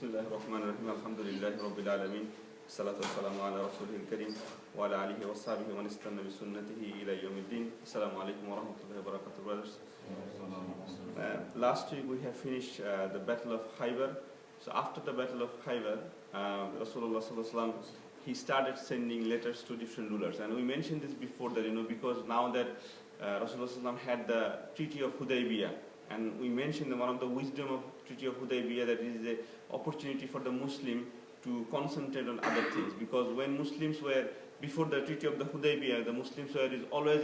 Bismillahirrahmanirrahim. Alhamdulillahi Rabbil Alameen. Salatu wassalamu ala Rasulihil Kareem wa ala alihi wa sahbihi wa man istanna bi sunnatihi ila yawmiddin. Assalamu alaikum wa rahmatullahi wa barakatuh, brothers. Last week we have finished the Battle of Khaybar. So after the Battle of Khaybar, Rasulullah sallallahu alaihi wasallam, he started sending letters to different rulers. And we mentioned this before that, because now that Rasulullah sallallahu alaihi wasallam had the Treaty of Hudaybiyah, and we mentioned that one of the wisdom of Treaty of Hudaybiyah, that is the opportunity for the Muslim to concentrate on other things. Because when Muslims were, before the Treaty of the Hudaybiyah, the Muslims were always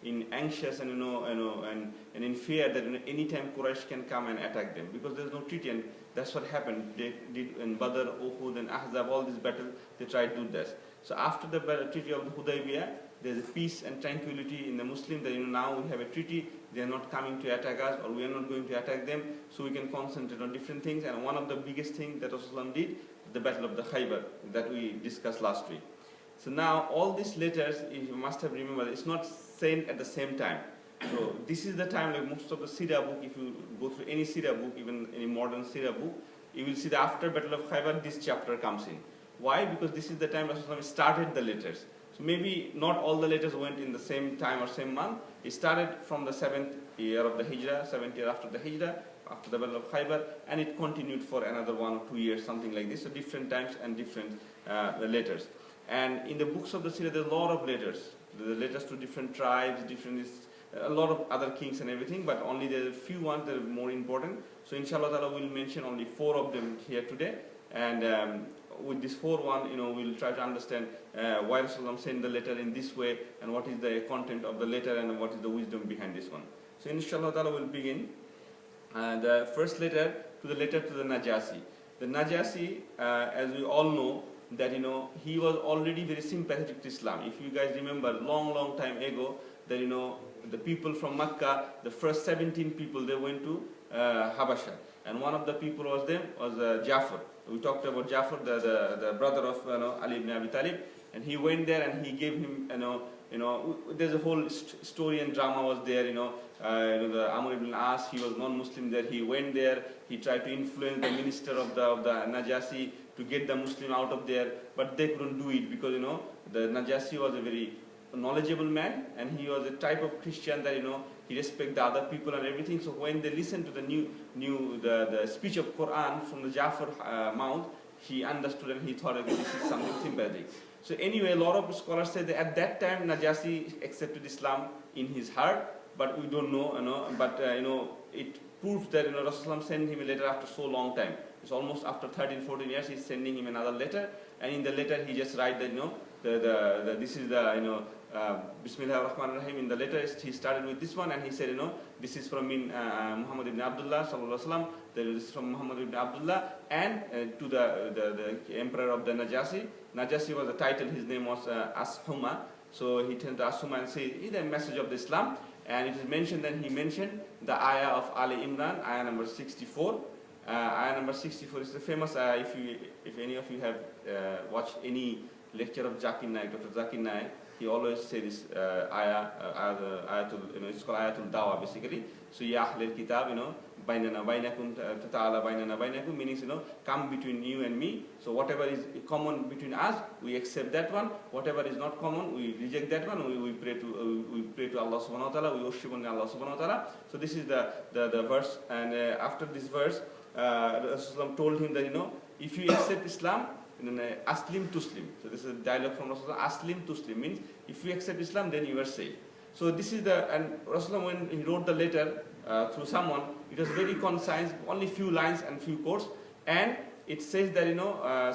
in anxious and and in fear that anytime Quraysh can come and attack them, because there's no treaty. And that's what happened. They did in Badr, Uhud and Ahzab, all these battles, they tried to do this. So after the Treaty of the Hudaybiyah, there's a peace and tranquility in the Muslim, that now we have a treaty, they are not coming to attack us, or we are not going to attack them, so we can concentrate on different things. And one of the biggest things that Rasulullah did, the Battle of the Khaybar, that we discussed last week. So now all these letters, you must have remembered, it's not sent at the same time. So this is the time, like most of the Seerah book, if you go through any Seerah book, even any modern Seerah book, you will see that after Battle of Khaybar, this chapter comes in. Why? Because this is the time Rasulullah started the letters. So maybe not all the letters went in the same time or same month. It started from the 7th year of the Hijrah, 7th year after the Hijrah, after the Battle of Khaybar, and it continued for another 1 or 2 years, something like this. So different times and different letters. And in the books of the Seerah, there's a lot of letters. The letters to different tribes, a lot of other kings and everything, but only there are a few ones that are more important. So inshallah ta'ala, we'll mention only 4 of them here today. And with this 4 one, we'll try to understand why Rasulullah sent the letter in this way, and what is the content of the letter, and what is the wisdom behind this one. So inshallah ta'ala, we'll begin. The first letter to the Najasi. The Najasi, as we all know, that he was already very sympathetic to Islam. If you guys remember, long time ago, that the people from Makkah, the first 17 people, they went to Habasha, and one of the people was Jafar. We talked about Jafar, the brother of Ali ibn Abi Talib, and he went there and he gave him there's a whole story and drama was there. The Amr ibn As, he was non-Muslim there. He went there. He tried to influence the minister of the Najasi to get the Muslim out of there, but they couldn't do it, because the Najasi was a very knowledgeable man, and he was a type of Christian that he respected the other people and everything. So when they listened to the speech of Quran from the Jafar mouth, he understood and he thought that this is something sympathetic. So anyway, a lot of scholars say that at that time Najasi accepted Islam in his heart, but we don't know, but it proves that Rasulullah sent him a letter after so long time. It's almost after 13-14 years he's sending him another letter, and in the letter he just writes that this is the Bismillahirrahmanirrahim. In the letter he started with this one, and he said this is from Muhammad ibn Abdullah sallallahu alaihi wasallam. This is from Muhammad ibn Abdullah, and to the emperor of the Najasi. Najasi was the title. His name was Ashuma. So he turned to Ashuma and said, "Is a message of the Islam." And it is mentioned, then he mentioned the ayah of Ali Imran, ayah number 64. Ayah number 64 is the famous ayah. If any of you have watched any lecture of Zakir Naik, Dr. Zakir Naik, he always says this ayah, it's called Ayatul Dawa basically. So ya Ahlul Kitab, bainana bainakum ta'ala bainana bainakum, means come between you and me. So whatever is common between us, we accept that one. Whatever is not common, we reject that one. We pray to Allah subhanahu wa ta'ala, we worship only Allah subhanahu wa ta'ala. So this is the verse, and after this verse, Rasulullah told him that if you accept Islam, Aslim Tuslim. So this is a dialogue from Rasulullah. Aslim Tuslim means if you accept Islam, then you are saved. So this is and Rasulullah, when he wrote the letter through someone, it was very concise, only few lines and few quotes, and it says that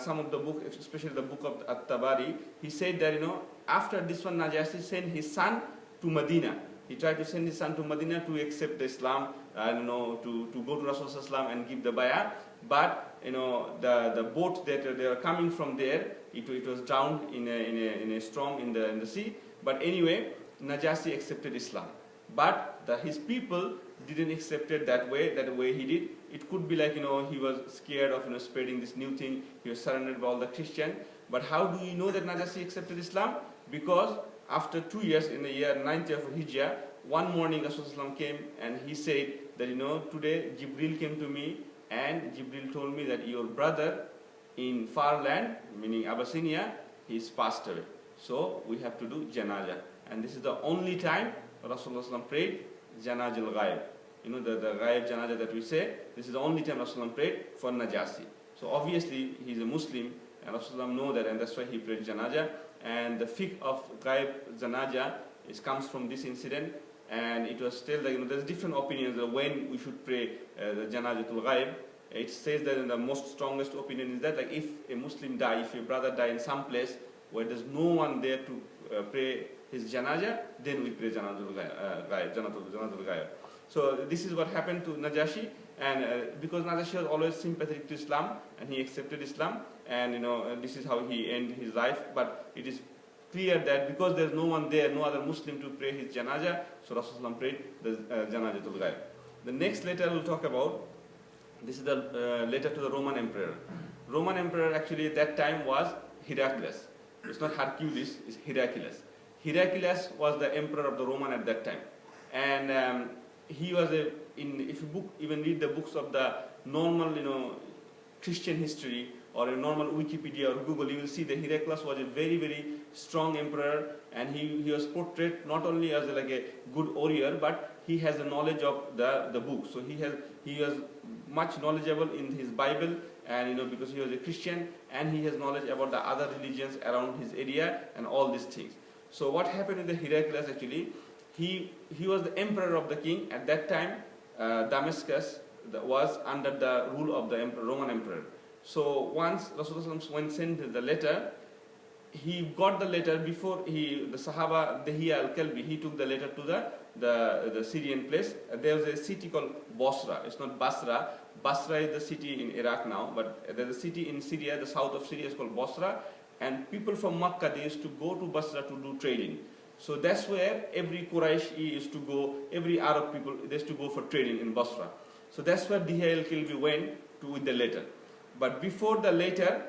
some of the book, especially the book of At-Tabari, he said that after this one, Najasi sent his son to Medina. He tried to send his son to Medina to accept the Islam, to go to Rasulullah and give the bayah. But the boat that they were coming from there, it was drowned in a storm in the sea. But anyway, Najasi accepted Islam. But his people didn't accept it that way he did. It could be like he was scared of spreading this new thing. He was surrounded by all the Christian. But how do we know that Najasi accepted Islam? Because after 2 years, in the year 9th of Hijrah, one morning Rasulullah came and he said that today Jibril came to me and Jibril told me that your brother in far land, meaning Abyssinia, he's passed away. So we have to do janazah. And this is the only time Rasulullah prayed janazah al-ghaib. You know, the ghaib janazah that we say, this is the only time Rasulullah prayed for Najashi. So obviously he's a Muslim, and Rasulullah know that, and that's why he prayed janazah. And the fiqh of ghaib janazah comes from this incident, and it was still, you know, there's different opinions of when we should pray the janazatul ghaib. It says that in the most strongest opinion is that, like, if a Muslim die, if your brother die in some place where there's no one there to pray his janazah, then we pray janazatul ghaib. So this is what happened to Najashi, and because Najashi was always sympathetic to Islam, and he accepted Islam, and you know, this is how he ended his life. But it is clear that because there's no one there, no other Muslim to pray his janazah, so Rasulullah prayed the janazatul ghaib. The next letter we'll talk about, this is the letter to the Roman emperor. Roman emperor actually at that time was Heraclius. It's not Hercules, it's Heraclius. Heraclius was the emperor of the Roman at that time, and he was if you even read the books of the normal, you know, Christian history, or a normal Wikipedia or Google, you will see that Heraclius was a very, very strong emperor, and he was portrayed not only as like a good warrior, but he has a knowledge of the book. So he was much knowledgeable in his Bible, and you know, because he was a Christian, and he has knowledge about the other religions around his area and all these things. So what happened in the Heraclius actually, he was the emperor of the king at that time. Damascus was under the rule of the Roman emperor. So once Rasulullah when sent the letter, he got the letter before the Sahaba Dihya al-Kalbi, he took the letter to the Syrian place. There was a city called Basra. It's not Basra. Basra is the city in Iraq now, but there's a city in Syria, the south of Syria is called Basra, and people from Makkah, they used to go to Basra to do trading. So that's where every Quraysh used to go, every Arab people, they used to go for trading in Basra. So that's where Dihya al-Kalbi went to with the letter. But before the letter,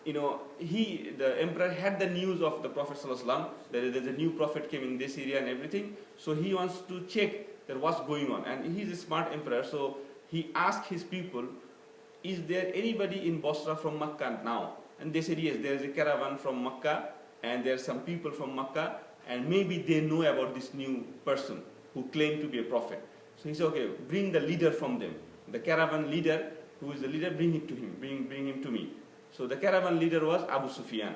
you know, the emperor had the news of the Prophet ﷺ, that there's a new prophet came in this area and everything. So he wants to check that what's going on. And he's a smart emperor, so he asked his people, is there anybody in Basra from Makkah now? And they said, yes, there is a caravan from Makkah, and there are some people from Makkah, and maybe they know about this new person who claimed to be a prophet. So he said, okay, bring the leader from them. The caravan leader, who is the leader, bring it to him, bring him to me. So the caravan leader was Abu Sufyan.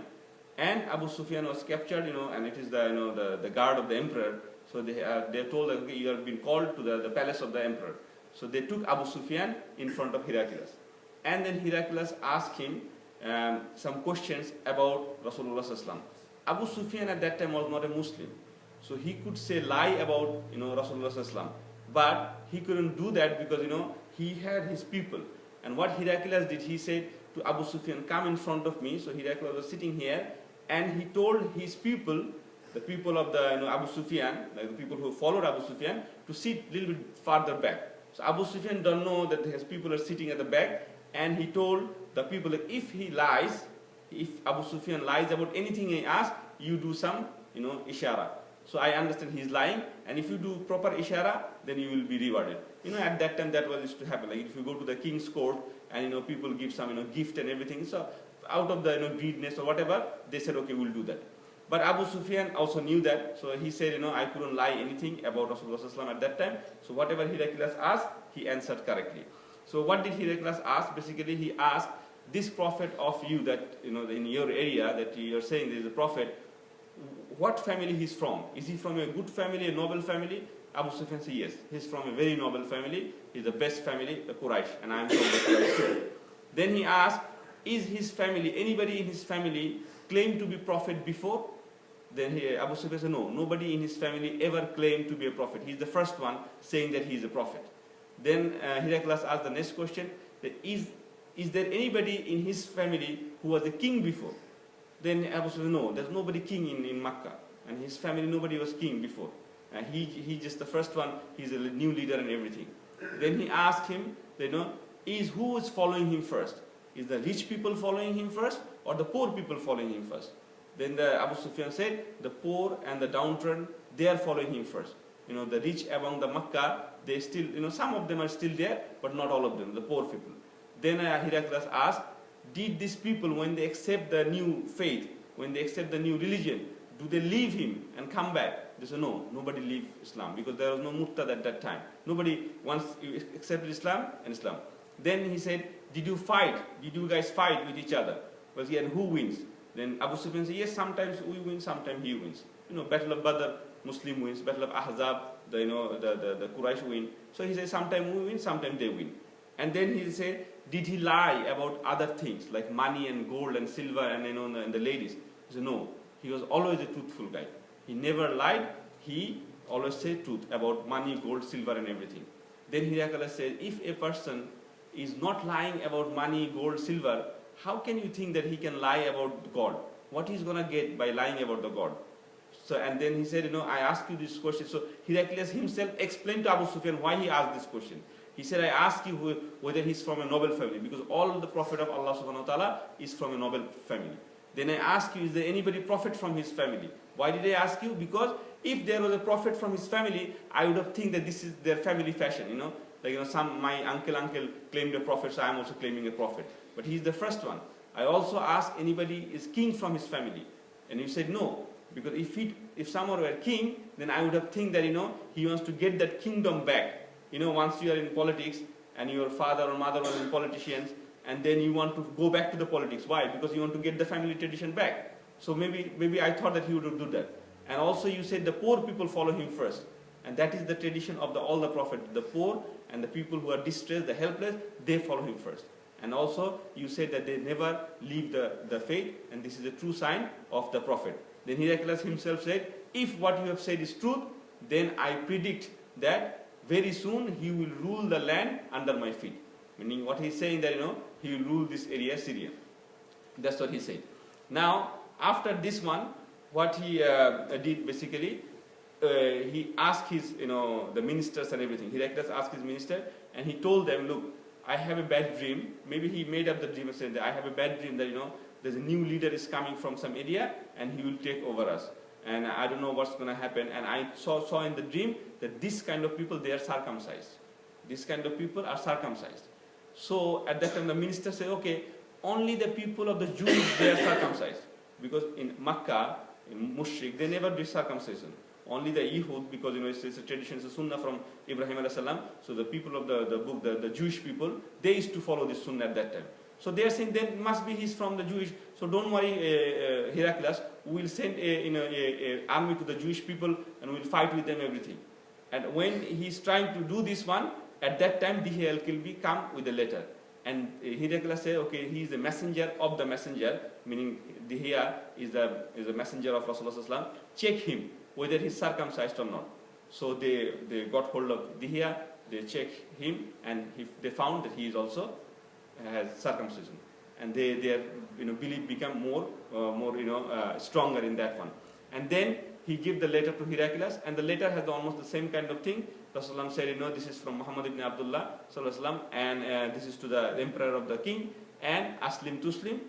And Abu Sufyan was captured, you know, and it is the guard of the emperor. So they are told that, okay, you have been called to the palace of the emperor. So they took Abu Sufyan in front of Heraclius. And then Heraclius asked him some questions about Rasulullah ﷺ. Abu Sufyan at that time was not a Muslim. So he could say lie about, you know, Rasulullah ﷺ. But he couldn't do that because, you know, he had his people. And what Heraclius did, he said to Abu Sufyan, come in front of me. So Heraclius was sitting here, and he told his people, the people of the, you know, Abu Sufyan, like the people who followed Abu Sufyan, to sit a little bit farther back. So Abu Sufyan don't know that his people are sitting at the back, and he told the people that if he lies, if Abu Sufyan lies about anything he asks, you do some, you know, ishara. So I understand he's lying, and if you do proper ishara, then you will be rewarded. You know, at that time that was used to happen. Like if you go to the king's court, and you know, people give some, you know, gift and everything. So out of the, you know, greediness or whatever, they said, okay, we'll do that. But Abu Sufyan also knew that, so he said, you know, I couldn't lie anything about Rasulullah ﷺ at that time. So whatever Heraclius asked, he answered correctly. So what did Heraclius ask? Basically, he asked, this prophet of you that, you know, in your area that you are saying there is a prophet, what family he's from? Is he from a good family, a noble family? Abu Sufyan said, yes, he's from a very noble family. He's the best family, the Quraysh, and I am from the Quraysh too. Then he asked, is his family, anybody in his family claimed to be prophet before? Then Abu Sufyan said, no, nobody in his family ever claimed to be a prophet. He's the first one saying that he is a prophet. Then Heraclius asked the next question, that is there anybody in his family who was a king before? Then Abu Sufyan, no, there's nobody king in Makkah. And his family, nobody was king before. And he just the first one, he's a new leader and everything. Then he asked him, you know, who is following him first? Is the rich people following him first, or the poor people following him first? Then the Abu Sufyan said, the poor and the downtrodden, they are following him first. You know, the rich among the Makkah, they still, some of them are still there, but not all of them, the poor people. Then Heraclius asked, did these people, when they accept the new faith, when they accept the new religion, do they leave him and come back? They said, no, nobody leave Islam, because there was no murtad at that time. Nobody, once you accepted Islam, and Islam. Then he said, did you fight? Did you guys fight with each other? Well, yeah, and who wins? Then Abu Sufyan said, yes, sometimes we win, sometimes he wins. Battle of Badr, Muslim wins. Battle of Ahzab, the Quraysh win. So he said, sometimes we win, sometimes they win. And then he said, did he lie about other things, like money and gold and silver and the ladies? He said, no. He was always a truthful guy. He never lied. He always said truth about money, gold, silver, and everything. Then Heraclius said, if a person is not lying about money, gold, silver, how can you think that he can lie about God? What he's going to get by lying about the God? So, and then he said, I asked you this question. So Heraclius himself explained to Abu Sufyan why he asked this question. He said, I ask you whether he's from a noble family, because all the Prophet of Allah subhanahu wa ta'ala is from a noble family. Then I ask you, is there anybody prophet from his family? Why did I ask you? Because if there was a prophet from his family, I would have think that this is their family fashion, Like, my uncle claimed a prophet, so I'm also claiming a prophet. But he's the first one. I also asked, anybody is king from his family? And you said no. Because if someone were king, then I would have think that, he wants to get that kingdom back. Once you are in politics, and your father or mother was in politicians, and then you want to go back to the politics. Why? Because you want to get the family tradition back. So maybe I thought that he would do that. And also you said the poor people follow him first. And that is the tradition of all the prophets. The poor and the people who are distressed, the helpless, they follow him first. And also you said that they never leave the faith, and this is a true sign of the prophet. Then Heraclius himself said, if what you have said is truth, then I predict that very soon he will rule the land under my feet. Meaning what he's saying that, he will rule this area, Syria. That's what he said. Now, after this one, what he did basically, he asked his, the ministers and everything. Heraclius asked his minister, and he told them, look, I have a bad dream. Maybe he made up the dream and said that I have a bad dream that, there's a new leader is coming from some area, and he will take over us. And I don't know what's going to happen. And I saw in the dream that this kind of people, they are circumcised. This kind of people are circumcised. So at that time the minister said, okay, only the people of the Jews, they are circumcised. Because in Makkah, in Mushrik, they never did circumcision. Only the Yehud, because it's a tradition, it's a sunnah from Ibrahim alayhi salam. So the people of the book, the Jewish people, they used to follow this sunnah at that time. So they are saying then must be he's from the Jewish. So don't worry, Heraclius, we will send a army to the Jewish people and we will fight with them everything. And when he's trying to do this one, at that time Dihya al-Kalbi come with a letter. And Heraclius said, okay, he is a messenger of the messenger, meaning Dihya is a messenger of Rasulullah. Check him whether he's circumcised or not. So they got hold of Dihya, they checked him, and they found that he is also has circumcision, and their belief become more stronger in that one. And then he gave the letter to Heraclius, and the letter has almost the same kind of thing. Rasulullah said, this is from Muhammad ibn Abdullah sallallahu, and this is to the emperor of the king, and Aslim Tuslim,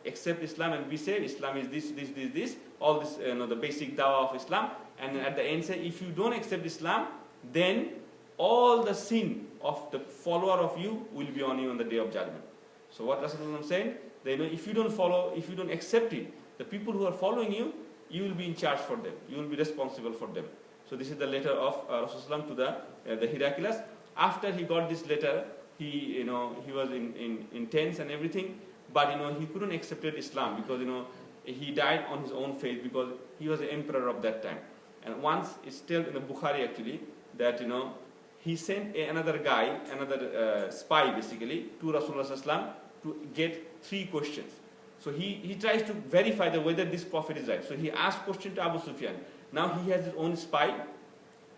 accept Islam and be saved. Islam is this, all this, the basic dawah of Islam. And at the end say, if you don't accept Islam, then all the sin of the follower of you will be on you on the day of judgment. So what Rasulullah saying, if you don't follow, if you don't accept it, the people who are following you, you will be in charge for them. You will be responsible for them. So this is the letter of Rasulullah to the Heraclius. After he got this letter, he was in tense and everything, but he couldn't accept Islam because he died on his own faith because he was the emperor of that time. And once it's still in the Bukhari actually that he sent another guy, another spy basically, to Rasulullah to get 3 questions. So he tries to verify whether this prophet is right. So he asked question to Abu Sufyan. Now he has his own spy,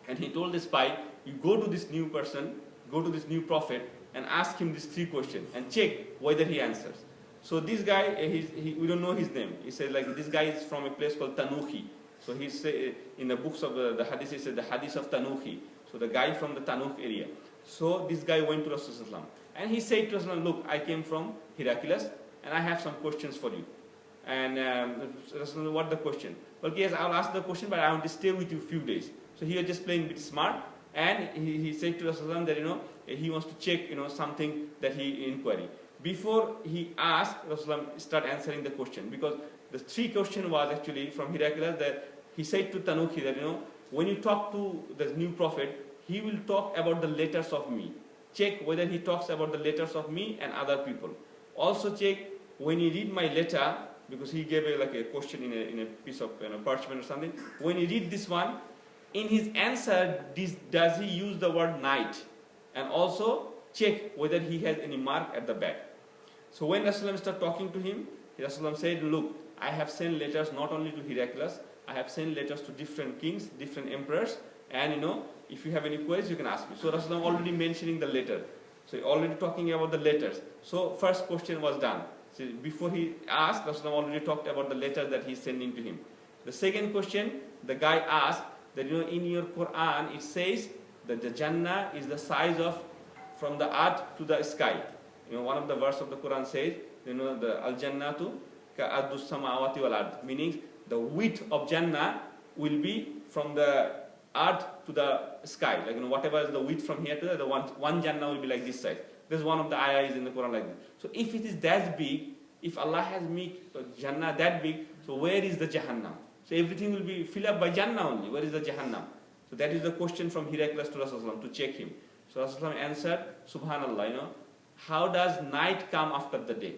and he told the spy, you go to this new person, go to this new prophet, and ask him these 3 questions, and check whether he answers. So this guy, we don't know his name. He said this guy is from a place called Tanuhi. So he said in the books of the hadith, he said the hadith of Tanuhi. So the guy from the Tanukh area. So this guy went to Rasulullah, and he said to Rasulullah, look, I came from Heraclius, and I have some questions for you. And Rasulullah, what the question? Well, yes, I'll ask the question, but I want to stay with you a few days. So he was just playing a bit smart. And he said to Rasulullah that, he wants to check, something that he inquiry. Before he asked, Rasulullah start answering the question, because the three question was actually from Heraclius that he said to Tanuki that, when you talk to the new prophet, he will talk about the letters of me. Check whether he talks about the letters of me and other people. Also check when you read my letter, because he gave a question in a piece of parchment or something. When you read this one, in his answer, does he use the word night? And also check whether he has any mark at the back. So when Rasulullah started talking to him, Rasulullah said, look, I have sent letters not only to Heraclius, I have sent letters to different kings, different emperors, and if you have any queries, you can ask me. So Rasulullah already mentioning the letter. So already talking about the letters. So first question was done. So before he asked, Rasulullah already talked about the letter that he's sending to him. The second question, the guy asked that, in your Quran, it says that the Jannah is the size of from the earth to the sky. One of the verse of the Quran says, the Al-Jannatu ka'addu samawati wal ard, meaning the width of Jannah will be from the earth to the sky. Like, whatever is the width from here to the one Jannah will be like this size. There's one of the ayahs in the Quran like this. So if it is that big, if Allah has made Jannah that big, so where is the Jahannam? So everything will be filled up by Jannah only. Where is the Jahannam? So that is the question from Heraclius to Rasulullah to check him. So Rasulullah answered, Subhanallah, how does night come after the day?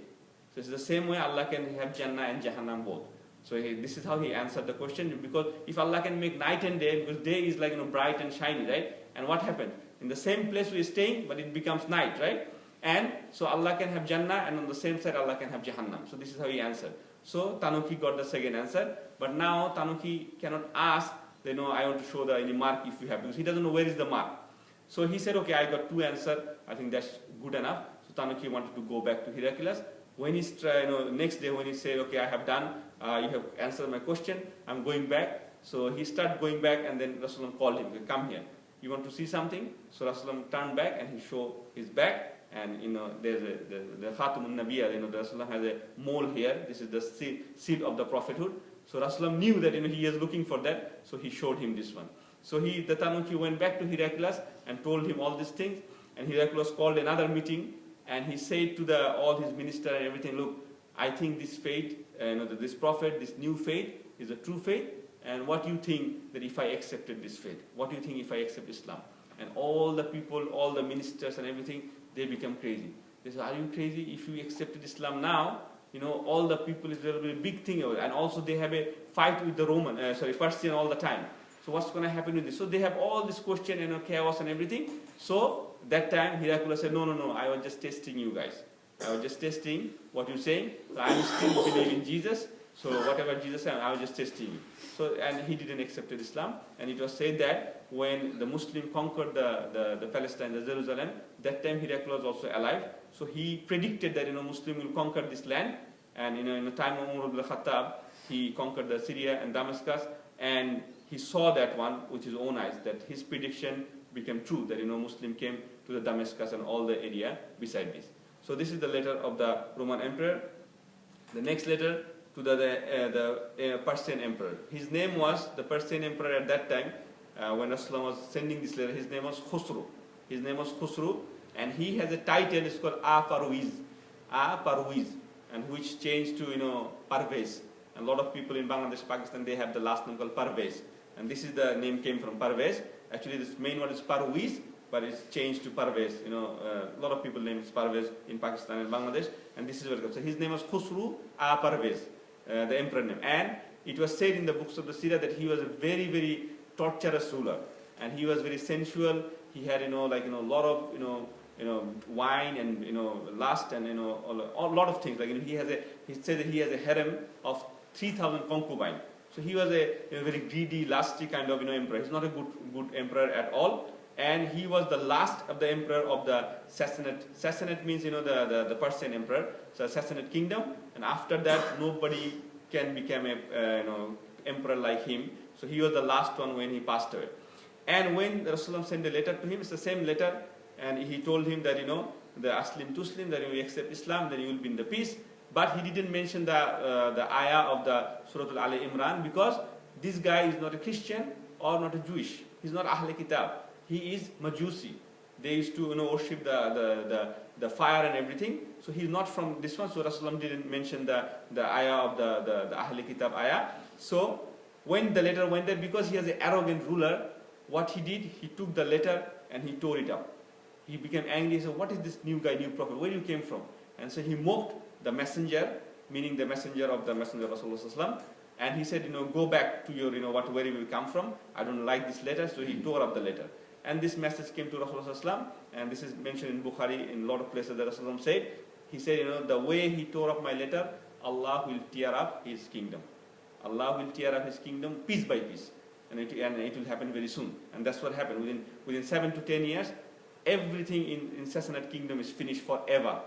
So it's the same way Allah can have Jannah and Jahannam both. So this is how he answered the question, because if Allah can make night and day, because day is like bright and shiny, right? And what happened? In the same place we are staying, but it becomes night, right? And so Allah can have Jannah, and on the same side Allah can have Jahannam. So this is how he answered. So Tanuki got the second answer, but now Tanuki cannot ask, I want to show any mark if you have, because he doesn't know where is the mark. So he said, okay, I got two answers. I think that's good enough. So Tanuki wanted to go back to Heraclius. When he's next day when he said, okay, I have done, you have answered my question, I'm going back. So he started going back, and then Rasulullah called him, come here. You want to see something? So Rasulullah turned back and he showed his back. And there's the Khatamun Nabiyya, the Rasulullah has a mole here. This is the seal of the prophethood. So Rasulullah knew that he is looking for that. So he showed him this one. So the Tanuki went back to Heraclius and told him all these things. And Heraclius called another meeting, and he said to all his minister and everything, look, I think this faith, this prophet, this new faith is a true faith. And what do you think that if I accepted this faith? What do you think if I accept Islam? And all the people, all the ministers and everything, they become crazy. They say, are you crazy? If you accepted Islam now, all the people, is a big thing. And also they have a fight with the Persian all the time. So what's going to happen with this? So they have all this question, chaos and everything. So that time Heraclius said, no, I was just testing you guys. I was just testing what you're saying. So I still believe in Jesus. So whatever Jesus said, I was just testing you. So, and he didn't accept Islam. And it was said that when the Muslim conquered the Palestine, the Jerusalem, that time Heraclius was also alive. So he predicted that Muslim will conquer this land. And in the time of Umar ibn Khattab, he conquered the Syria and Damascus. And he saw that one with his own eyes, that his prediction became true, that Muslim came to the Damascus and all the area beside this. So this is the letter of the Roman emperor. The next letter to the Persian emperor. His name was, the Persian emperor at that time, when Rasulullah was sending this letter, his name was Khusru. His name was Khusru, and he has a title, it's called A-Parwiz, and which changed to, Parvez. And a lot of people in Bangladesh, Pakistan, they have the last name called Parvez. And this is the name came from Parvez. Actually, this main one is Parwiz, but it's changed to Parvez. A lot of people name it Parvez in Pakistan and Bangladesh, and this is where it comes. So his name was Khusru A-Parvez, the emperor name. And it was said in the books of the Seerah that he was a very, very torturous ruler, and he was very sensual. He had, a lot of, wine and lust and a lot of things. He said that he has a harem of 3,000 concubines. So he was a very greedy, lusty kind of emperor. He's not a good emperor at all. And he was the last of the emperor of the Sassanid. Sassanid means the Persian emperor, so Sassanid kingdom. And after that, nobody can become a emperor like him. So he was the last one when he passed away. And when Rasulullah sent a letter to him, it's the same letter, and he told him that the Aslim Tuslim, that you accept Islam, then you will be in the peace. But he didn't mention the ayah of the Surah Al Imran, because this guy is not a Christian or not a Jewish. He's not Ahl Kitab. he is Majusi. They used to worship the fire and everything. So he's not from this one. So Rasulullah didn't mention the ayah of the Ahl Kitab ayah. So when the letter went there, because he was an arrogant ruler, what he did, he took the letter and he tore it up. He became angry. He said, what is this new guy, new prophet? Where you came from? And so he mocked the messenger, meaning the messenger of the messenger of Rasulullah. And he said, go back to your, where you come from. I don't like this letter. So he tore up the letter. And this message came to Rasulullah, and this is mentioned in Bukhari in a lot of places that Rasulullah said. He said, the way he tore up my letter, Allah will tear up his kingdom. Allah will tear up his kingdom piece by piece. And it will happen very soon. And that's what happened. Within 7 to 10 years, everything in Sassanid kingdom is finished forever.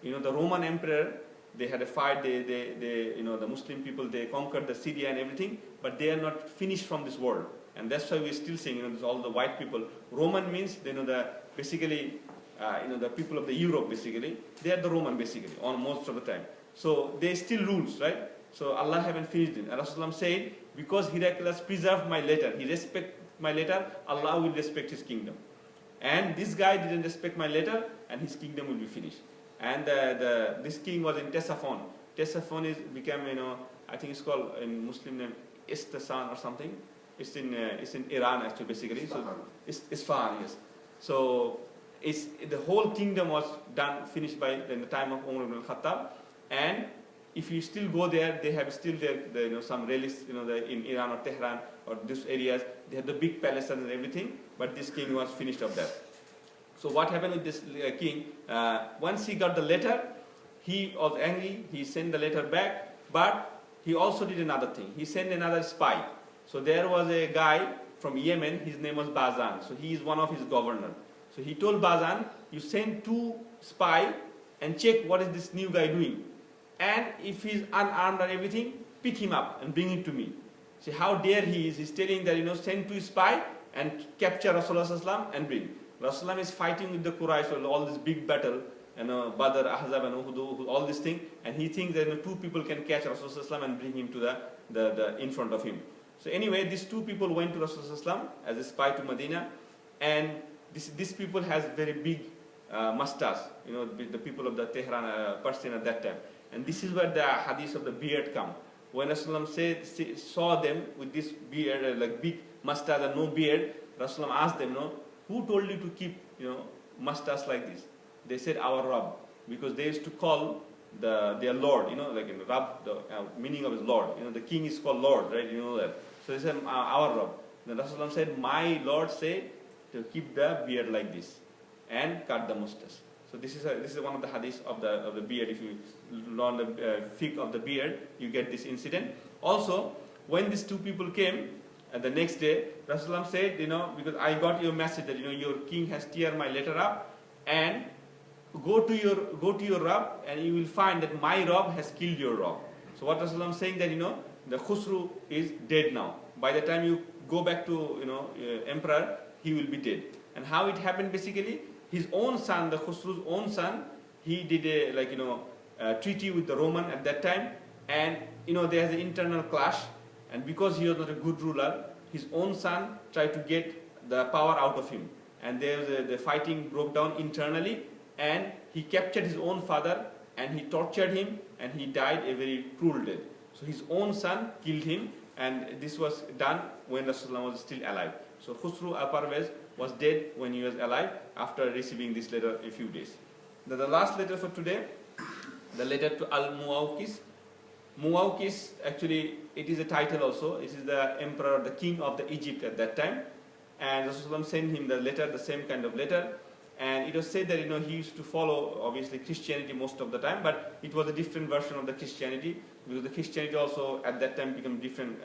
The Roman emperor, they had a fight, the Muslim people, they conquered the Syria and everything, but they are not finished from this world. And that's why we're still saying, there's all the white people. Roman means, basically, the people of the Europe, basically. They are the Roman, basically, on most of the time. So they still rules, right? So Allah haven't finished it. And Rasulullah said, because Heraclius preserved my letter, he respect my letter, Allah will respect his kingdom. And this guy didn't respect my letter, and his kingdom will be finished. And this king was in Ctesiphon. Ctesiphon became, I think it's called in Muslim name Isfahan or something. It's in Iran actually, basically. So it's Isfahan, yes. So the whole kingdom was finished in the time of Umar ibn al-Khattab. And if you still go there, they have still some relics, in Iran or Tehran or these areas. They have the big palaces and everything. But this king was finished of that. So what happened with this king? Once he got the letter, he was angry. He sent the letter back. But he also did another thing. He sent another spy. So there was a guy from Yemen, his name was Bazan. So he is one of his governors. So he told Bazan, you send 2 spies and check what is this new guy doing. And if he's unarmed or everything, pick him up and bring him to me. See how dare he is. He's telling that, send 2 spies and capture Rasulullah and bring. Rasulullah is fighting with the Quraysh, all this big battle, Badr, Ahzab and Uhud, all this thing. And he thinks that 2 people can catch Rasulullah and bring him to the in front of him. So anyway, these 2 people went to Rasulullah as a spy to Medina, and these people has very big mustache, the people of the Tehran, Persian at that time. And this is where the hadith of the beard come. When Rasulullah saw them with this beard, like big mustache and no beard, Rasulullah asked them, who told you to keep, mustache like this? They said, our Rabb, because they used to call their Lord, Rabb, the meaning of his Lord. The king is called Lord, right? You know that. So they said, our Rabb. Then Rasulullah said, my Lord said to keep the beard like this and cut the mustache. So this is one of the hadiths of the beard. If you learn the fiqh of the beard, you get this incident. Also, when these 2 people came, the next day, Rasulullah said, because I got your message that your king has teared my letter up, and go to your Rabb, and you will find that my Rabb has killed your Rabb. So what Rasulullah is saying that the Khusru is dead now. By the time you go back to emperor, he will be dead. And how it happened basically, his own son, the Khusru's own son, he did a treaty with the Roman at that time, and there has an internal clash, and because he was not a good ruler, his own son tried to get the power out of him, and the fighting broke down internally, and he captured his own father, and he tortured him, and he died a very cruel death. So his own son killed him, and this was done when Rasulullah was still alive. So Khusru Parvez was dead when he was alive after receiving this letter a few days. The last letter for today, the letter to Al-Muawqis. Muawqis, actually, it is a title also. This is the emperor, the king of the Egypt at that time. And Rasulullah sent him the letter, the same kind of letter. And it was said that he used to follow obviously Christianity most of the time, but it was a different version of the Christianity, because the Christianity also at that time became different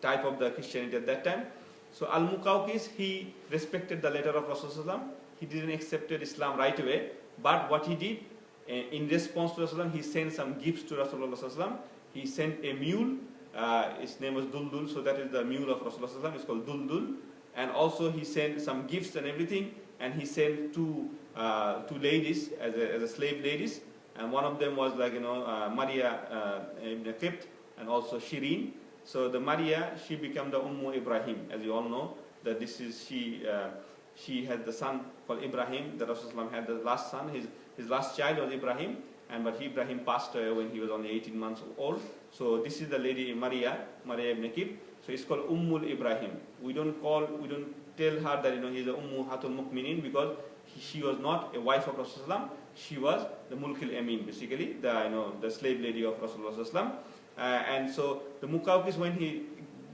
type of the Christianity at that time. So Al-Muqawqis, he respected the letter of Rasulullah. He didn't accept Islam right away, but what he did, in response to Rasulullah, he sent some gifts to Rasulullah. He sent a mule, his name was Duldul, so that is the mule of Rasulullah. It's called Duldul. And also he sent some gifts and everything, and he sent two ladies as a slave ladies, and one of them was Maria ibn Qibt, and also Shireen. So the Maria, she became the Ummu Ibrahim, as you all know. that this is she had the son called Ibrahim. The Rasulullah had the last son. His last child was Ibrahim, but Ibrahim passed away when he was only 18 months old. So this is the lady Maria ibn Kib. So it's called Ummul Ibrahim. We don't tell her that he's a Ummuhatul Mu'minin, because she was not a wife of Rasulullah. She was the Mulkil Amin, basically the slave lady of Rasulullah. And so the Muqawqis, when he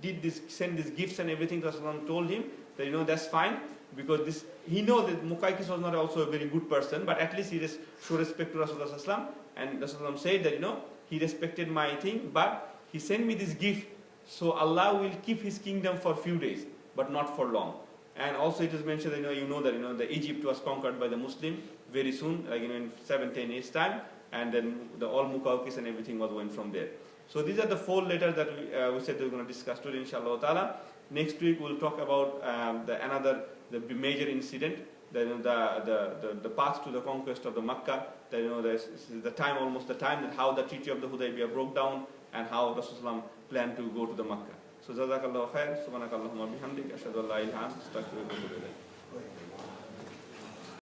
did this, sent these gifts and everything, Rasulullah told him that that's fine, because he knows that Muqawqis was not also a very good person, but at least he just showed respect to Rasulullah. And Rasulullah said that he respected my thing, but he sent me this gift, so Allah will keep His kingdom for a few days, but not for long. And also it is mentioned that the Egypt was conquered by the Muslim very soon, like in 7-10 years time, and then the all Muqawqis and everything was went from there. So these are the 4 letters that we said that we're going to discuss today, inshallah ta'ala. Next week we'll talk about the major incident, the path to the conquest of the Makkah. This is the time, almost the time that how the Treaty of the Hudaybiyah broke down and how Rasulullah planned to go to the Makkah. So jazakallahu khair, subhanakallahumma bihamdik, ashhadu an la ilaha illa anta, astaghfiruka wa atubu ilayk.